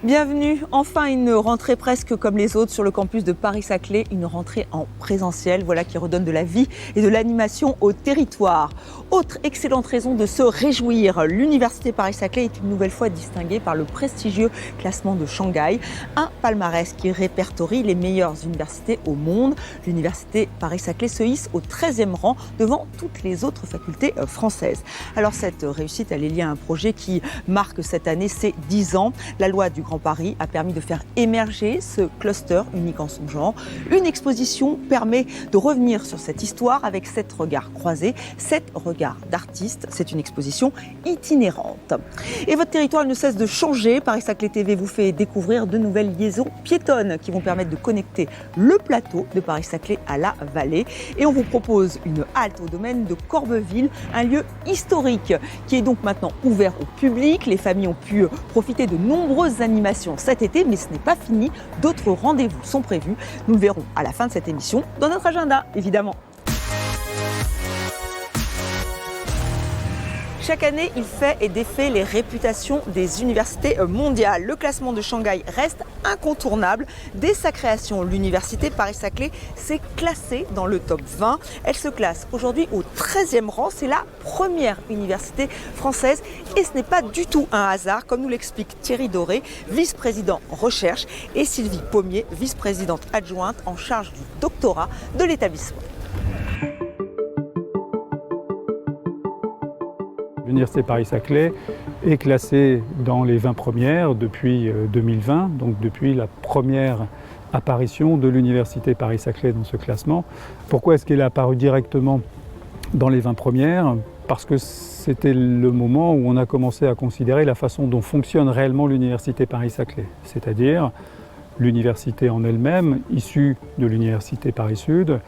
Bienvenue, enfin une rentrée presque comme les autres sur le campus de Paris-Saclay, une rentrée en présentiel, voilà qui redonne de la vie et de l'animation au territoire. Autre excellente raison de se réjouir, l'Université Paris-Saclay est une nouvelle fois distinguée par le prestigieux classement de Shanghai, un palmarès qui répertorie les meilleures universités au monde. L'Université Paris-Saclay se hisse au 13e rang devant toutes les autres facultés françaises. Alors cette réussite, elle est liée à un projet qui marque cette année ses 10 ans. La loi du Grand Paris a permis de faire émerger ce cluster unique en son genre. Une exposition permet de revenir sur cette histoire avec 7 regards croisés, 7 regards d'artistes. C'est une exposition itinérante. Et votre territoire ne cesse de changer. Paris-Saclay TV vous fait découvrir de nouvelles liaisons piétonnes qui vont permettre de connecter le plateau de Paris-Saclay à la vallée. Et on vous propose une halte au domaine de Corbeville, un lieu historique qui est donc maintenant ouvert au public. Les familles ont pu profiter de nombreuses animations cet été, mais ce n'est pas fini. D'autres rendez-vous sont prévus. Nous le verrons à la fin de cette émission dans notre agenda, évidemment. Chaque année, il fait et défait les réputations des universités mondiales. Le classement de Shanghai reste incontournable. Dès sa création, l'Université Paris-Saclay s'est classée dans le top 20. Elle se classe aujourd'hui au 13e rang. C'est la première université française et ce n'est pas du tout un hasard, comme nous l'explique Thierry Doré, vice-président recherche, et Sylvie Pommier, vice-présidente adjointe en charge du doctorat de l'établissement. L'Université Paris-Saclay est classée dans les 20 premières depuis 2020, donc depuis la première apparition de l'Université Paris-Saclay dans ce classement. Pourquoi est-ce qu'elle est apparue directement dans les 20 premières ? Parce que c'était le moment où on a commencé à considérer la façon dont fonctionne réellement l'Université Paris-Saclay, c'est-à-dire l'université en elle-même, issue de l'Université Paris-Sud,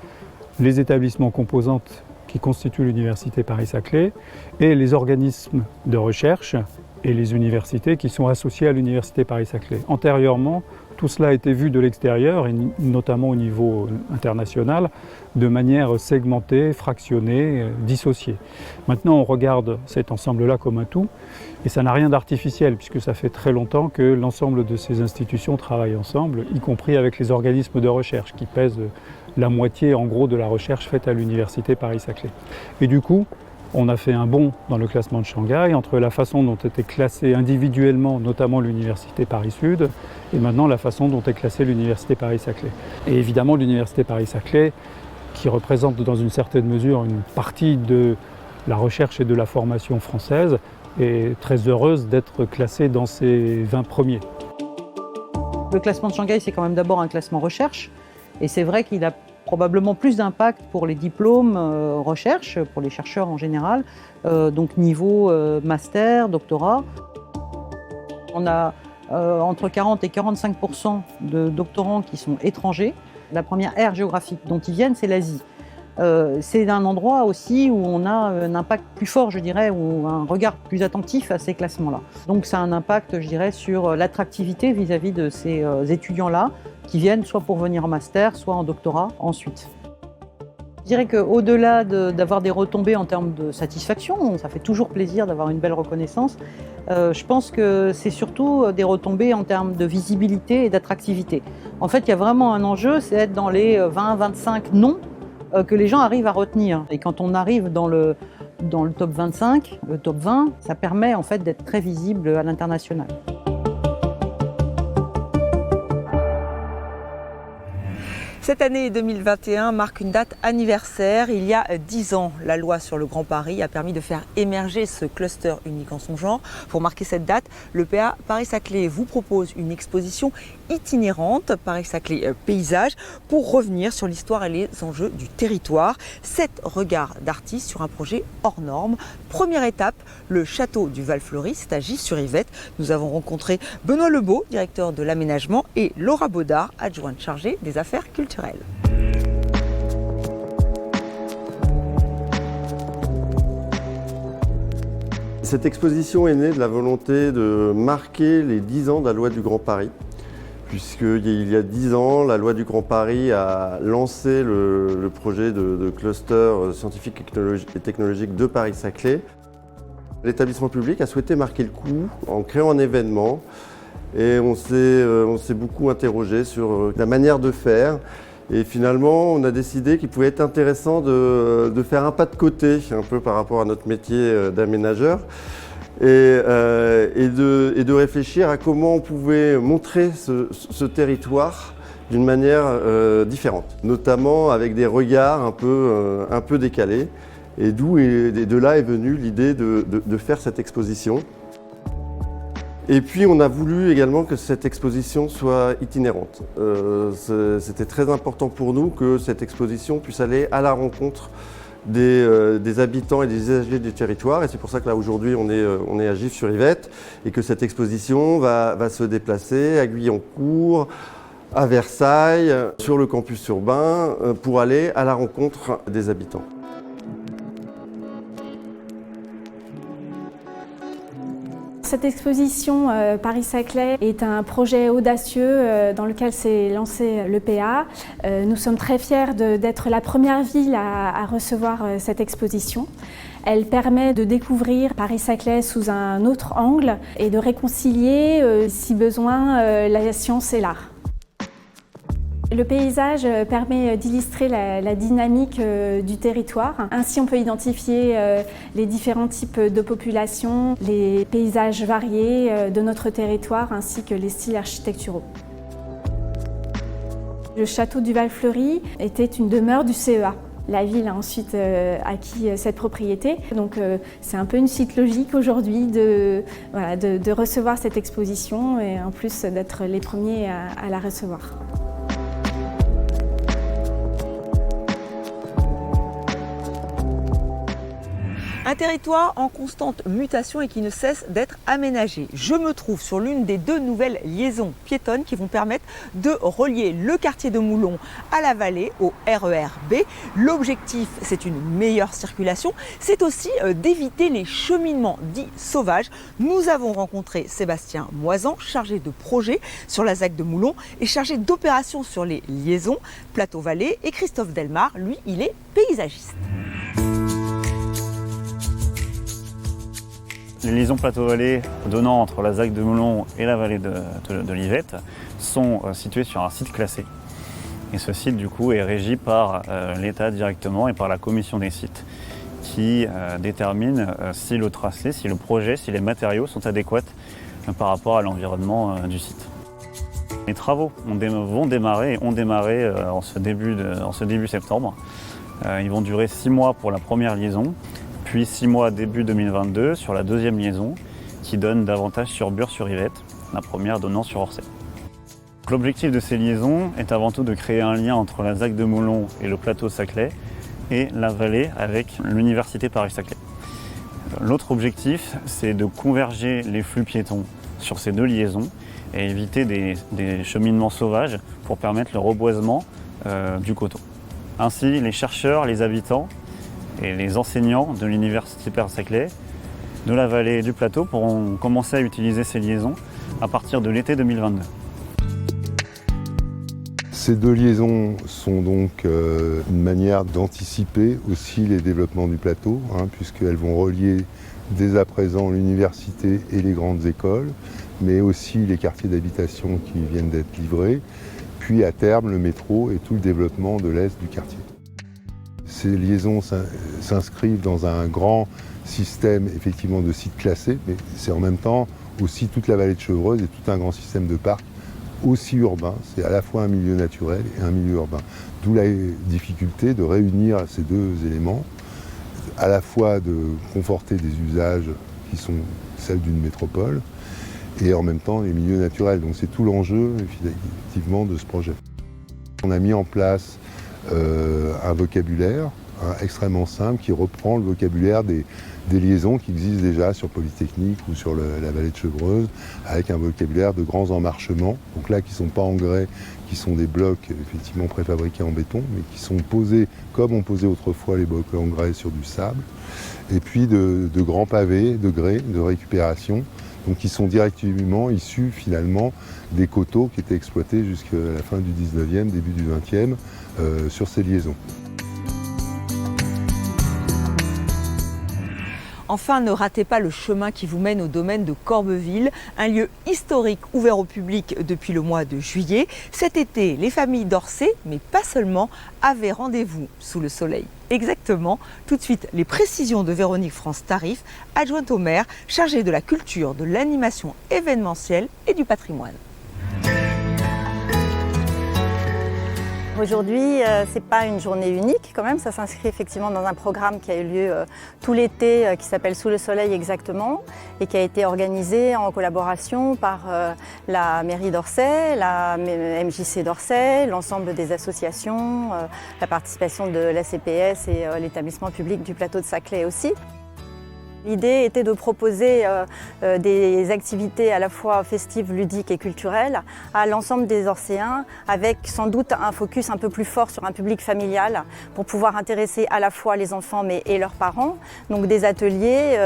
les établissements composantes qui constituent l'Université Paris-Saclay et les organismes de recherche et les universités qui sont associés à l'Université Paris-Saclay. Antérieurement, tout cela a été vu de l'extérieur, et notamment au niveau international, de manière segmentée, fractionnée, dissociée. Maintenant, on regarde cet ensemble-là comme un tout, et ça n'a rien d'artificiel, puisque ça fait très longtemps que l'ensemble de ces institutions travaillent ensemble, y compris avec les organismes de recherche, qui pèsent la moitié, en gros, de la recherche faite à l'Université Paris-Saclay. Et du coup, on a fait un bond dans le classement de Shanghai entre la façon dont était classée individuellement, notamment l'Université Paris-Sud, et maintenant la façon dont est classée l'Université Paris-Saclay. Et évidemment, l'Université Paris-Saclay, qui représente dans une certaine mesure une partie de la recherche et de la formation française, est très heureuse d'être classée dans ces 20 premiers. Le classement de Shanghai, c'est quand même d'abord un classement recherche, et c'est vrai qu'il a probablement plus d'impact pour les diplômes recherche, pour les chercheurs en général, donc niveau master, doctorat. On a entre 40 et 45% de doctorants qui sont étrangers. La première aire géographique dont ils viennent, c'est l'Asie. C'est un endroit aussi où on a un impact plus fort, je dirais, ou un regard plus attentif à ces classements-là. Donc ça a un impact, je dirais, sur l'attractivité vis-à-vis de ces étudiants-là, qui viennent soit pour venir en master, soit en doctorat ensuite. Je dirais qu'au-delà d'avoir des retombées en termes de satisfaction, ça fait toujours plaisir d'avoir une belle reconnaissance, je pense que c'est surtout des retombées en termes de visibilité et d'attractivité. En fait, il y a vraiment un enjeu, c'est être dans les 20-25 noms que les gens arrivent à retenir. Et quand on arrive dans le top 25, le top 20, ça permet en fait d'être très visible à l'international. Cette année 2021 marque une date anniversaire. Il y a 10 ans, la loi sur le Grand Paris a permis de faire émerger ce cluster unique en son genre. Pour marquer cette date, le PA Paris-Saclay vous propose une exposition itinérante, Paris-Saclay Paysage, pour revenir sur l'histoire et les enjeux du territoire. 7 regards d'artistes sur un projet hors norme. Première étape, le château du Val-Fleury, c'est à Gif-sur-Yvette. Nous avons rencontré Benoît Lebeau, directeur de l'aménagement, et Laura Baudard, adjointe chargée des affaires culturelles. Cette exposition est née de la volonté de marquer les 10 ans de la loi du Grand Paris, puisqu'il y a 10 ans, la loi du Grand Paris a lancé le projet de cluster scientifique et technologique de Paris-Saclay. L'établissement public a souhaité marquer le coup en créant un événement et on s'est beaucoup interrogé sur la manière de faire. Et finalement, on a décidé qu'il pouvait être intéressant de faire un pas de côté un peu par rapport à notre métier d'aménageur et de réfléchir à comment on pouvait montrer ce territoire d'une manière différente, notamment avec des regards un peu décalés. Et de là est venue l'idée de faire cette exposition. Et puis on a voulu également que cette exposition soit itinérante. C'était très important pour nous que cette exposition puisse aller à la rencontre des habitants et des usagers du territoire. Et c'est pour ça que là aujourd'hui on est à Gif-sur-Yvette et que cette exposition va se déplacer à Guyancourt, à Versailles, sur le campus urbain, pour aller à la rencontre des habitants. Cette exposition Paris-Saclay est un projet audacieux dans lequel s'est lancé l'EPA. Nous sommes très fiers d'être la première ville à recevoir cette exposition. Elle permet de découvrir Paris-Saclay sous un autre angle et de réconcilier, si besoin, la science et l'art. Le paysage permet d'illustrer la dynamique du territoire. Ainsi, on peut identifier les différents types de populations, les paysages variés de notre territoire, ainsi que les styles architecturaux. Le château du Val-Fleury était une demeure du CEA. La ville a ensuite acquis cette propriété. Donc c'est un peu une suite logique aujourd'hui de recevoir cette exposition et en plus d'être les premiers à la recevoir. Un territoire en constante mutation et qui ne cesse d'être aménagé. Je me trouve sur l'une des 2 nouvelles liaisons piétonnes qui vont permettre de relier le quartier de Moulon à la vallée, au RER B. L'objectif, c'est une meilleure circulation. C'est aussi d'éviter les cheminements dits sauvages. Nous avons rencontré Sébastien Moisan, chargé de projet sur la ZAC de Moulon et chargé d'opérations sur les liaisons Plateau-Vallée. Et Christophe Delmar, lui, il est paysagiste. Les liaisons Plateau-Vallée donnant entre la ZAC de Moulon et la vallée de l'Yvette sont situées sur un site classé. Et ce site, du coup, est régi par l'État directement et par la commission des sites qui détermine si le tracé, si le projet, si les matériaux sont adéquats par rapport à l'environnement du site. Les travaux vont démarrer et ont démarré en ce début septembre. Ils vont durer 6 mois pour la première liaison, puis 6 mois début 2022 sur la deuxième liaison qui donne davantage sur Bure-sur-Yvette, la première donnant sur Orsay. L'objectif de ces liaisons est avant tout de créer un lien entre la ZAC de Moulon et le plateau Saclay et la vallée avec l'université Paris-Saclay. L'autre objectif, c'est de converger les flux piétons sur ces 2 liaisons et éviter des cheminements sauvages pour permettre le reboisement du coteau. Ainsi, les chercheurs, les habitants et les enseignants de l'université Paris-Saclay, de la vallée et du plateau pourront commencer à utiliser ces liaisons à partir de l'été 2022. Ces 2 liaisons sont donc une manière d'anticiper aussi les développements du plateau, puisqu'elles vont relier dès à présent l'université et les grandes écoles, mais aussi les quartiers d'habitation qui viennent d'être livrés, puis à terme le métro et tout le développement de l'est du quartier. Ces liaisons s'inscrivent dans un grand système effectivement de sites classés, mais c'est en même temps aussi toute la vallée de Chevreuse et tout un grand système de parcs aussi urbain. C'est à la fois un milieu naturel et un milieu urbain. D'où la difficulté de réunir ces 2 éléments, à la fois de conforter des usages qui sont celles d'une métropole et en même temps les milieux naturels. Donc c'est tout l'enjeu effectivement de ce projet. On a mis en place un vocabulaire extrêmement simple qui reprend le vocabulaire des liaisons qui existent déjà sur Polytechnique ou sur la vallée de Chevreuse, avec un vocabulaire de grands emmarchements, donc là qui ne sont pas en grès, qui sont des blocs effectivement préfabriqués en béton, mais qui sont posés comme on posait autrefois les blocs en grès sur du sable, et puis de grands pavés de grès, de récupération, donc qui sont directement issus finalement des coteaux qui étaient exploités jusqu'à la fin du 19e, début du 20e sur ces liaisons. Enfin, ne ratez pas le chemin qui vous mène au domaine de Corbeville, un lieu historique ouvert au public depuis le mois de juillet. Cet été, les familles d'Orsay, mais pas seulement, avaient rendez-vous sous le soleil. Exactement. Tout de suite, les précisions de Véronique France-Tarif, adjointe au maire, chargée de la culture, de l'animation événementielle et du patrimoine. Aujourd'hui, ce n'est pas une journée unique quand même, ça s'inscrit effectivement dans un programme qui a eu lieu tout l'été, qui s'appelle Sous le soleil exactement, et qui a été organisé en collaboration par la mairie d'Orsay, la MJC d'Orsay, l'ensemble des associations, la participation de la CPS et l'établissement public du plateau de Saclay aussi. L'idée était de proposer des activités à la fois festives, ludiques et culturelles à l'ensemble des Orséens, avec sans doute un focus un peu plus fort sur un public familial pour pouvoir intéresser à la fois les enfants et leurs parents. Donc des ateliers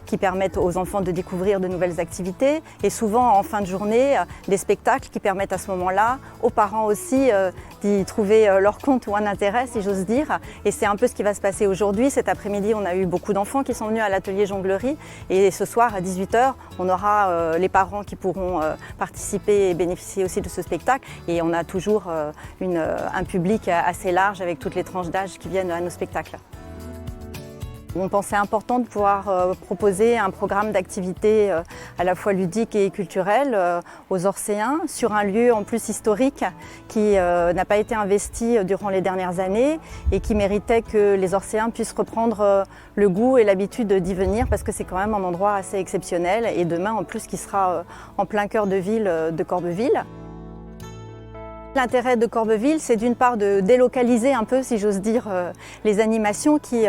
qui permettent aux enfants de découvrir de nouvelles activités et souvent en fin de journée des spectacles qui permettent à ce moment-là aux parents aussi d'y trouver leur compte ou un intérêt, si j'ose dire. Et c'est un peu ce qui va se passer aujourd'hui. Cet après-midi, on a eu beaucoup d'enfants qui sont venus à l'atelier jonglerie et ce soir à 18h, on aura les parents qui pourront participer et bénéficier aussi de ce spectacle. Et on a toujours un public assez large avec toutes les tranches d'âge qui viennent à nos spectacles. On pensait important de pouvoir proposer un programme d'activités à la fois ludique et culturel aux Orséens sur un lieu en plus historique qui n'a pas été investi durant les dernières années et qui méritait que les Orséens puissent reprendre le goût et l'habitude d'y venir parce que c'est quand même un endroit assez exceptionnel et demain en plus qui sera en plein cœur de ville de Corbeville. L'intérêt de Corbeville, c'est d'une part de délocaliser un peu, si j'ose dire, les animations qui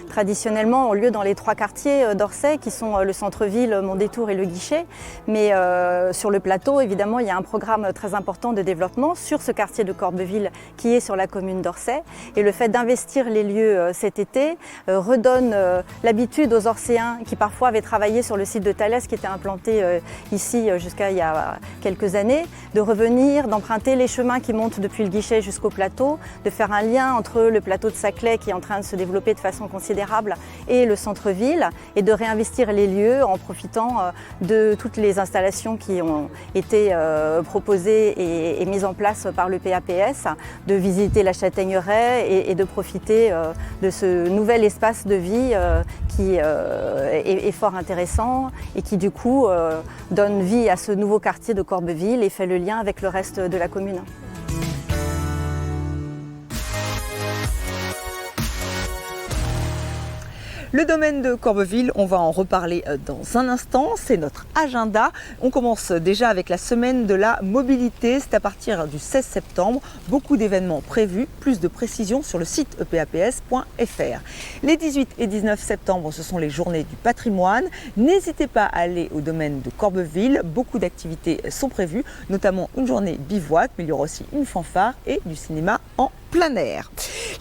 traditionnellement ont lieu dans les trois quartiers d'Orsay, qui sont le centre-ville, Mondétour et le Guichet. Mais sur le plateau, évidemment, il y a un programme très important de développement sur ce quartier de Corbeville qui est sur la commune d'Orsay. Et le fait d'investir les lieux cet été redonne l'habitude aux Orséens qui parfois avaient travaillé sur le site de Thalès qui était implanté ici jusqu'à il y a quelques années, de revenir, d'emprunter les chemins qui montent depuis le Guichet jusqu'au plateau, de faire un lien entre le plateau de Saclay qui est en train de se développer de façon considérable et le centre-ville et de réinvestir les lieux en profitant de toutes les installations qui ont été proposées et mises en place par le PAPS, de visiter la Châtaigneraie et de profiter de ce nouvel espace de vie qui est fort intéressant et qui du coup donne vie à ce nouveau quartier de Corbeville et fait le lien avec le reste de la commune. Le domaine de Corbeville, on va en reparler dans un instant, c'est notre agenda. On commence déjà avec la semaine de la mobilité, c'est à partir du 16 septembre. Beaucoup d'événements prévus, plus de précisions sur le site epaps.fr. Les 18 et 19 septembre, ce sont les journées du patrimoine. N'hésitez pas à aller au domaine de Corbeville, beaucoup d'activités sont prévues, notamment une journée bivouac, mais il y aura aussi une fanfare et du cinéma en plein air.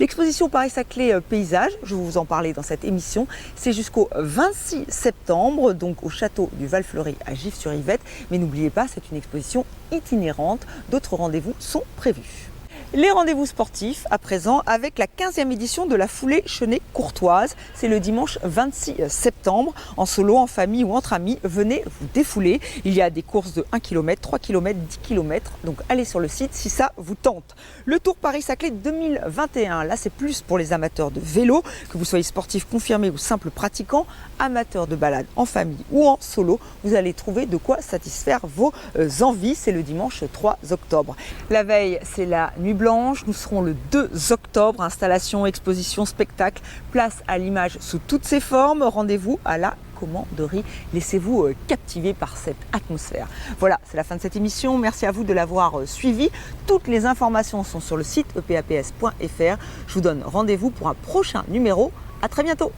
L'exposition Paris-Saclay Paysage, je vais vous en parler dans cette émission, c'est jusqu'au 26 septembre, donc au château du Val-Fleury à Gif-sur-Yvette. Mais n'oubliez pas, c'est une exposition itinérante, d'autres rendez-vous sont prévus. Les rendez-vous sportifs à présent avec la 15e édition de la foulée Chenay-Courtoise. C'est le dimanche 26 septembre. En solo, en famille ou entre amis, venez vous défouler. Il y a des courses de 1 km, 3 km, 10 km. Donc allez sur le site si ça vous tente. Le Tour Paris-Saclay 2021. Là, c'est plus pour les amateurs de vélo, que vous soyez sportif confirmé ou simple pratiquant, amateur de balade en famille ou en solo. Vous allez trouver de quoi satisfaire vos envies. C'est le dimanche 3 octobre. La veille, c'est la nuit blanche. Nous serons le 2 octobre. Installation, exposition, spectacle. Place à l'image sous toutes ses formes. Rendez-vous à la commanderie. Laissez-vous captiver par cette atmosphère. Voilà, c'est la fin de cette émission. Merci à vous de l'avoir suivi. Toutes les informations sont sur le site epaps.fr. Je vous donne rendez-vous pour un prochain numéro. À très bientôt.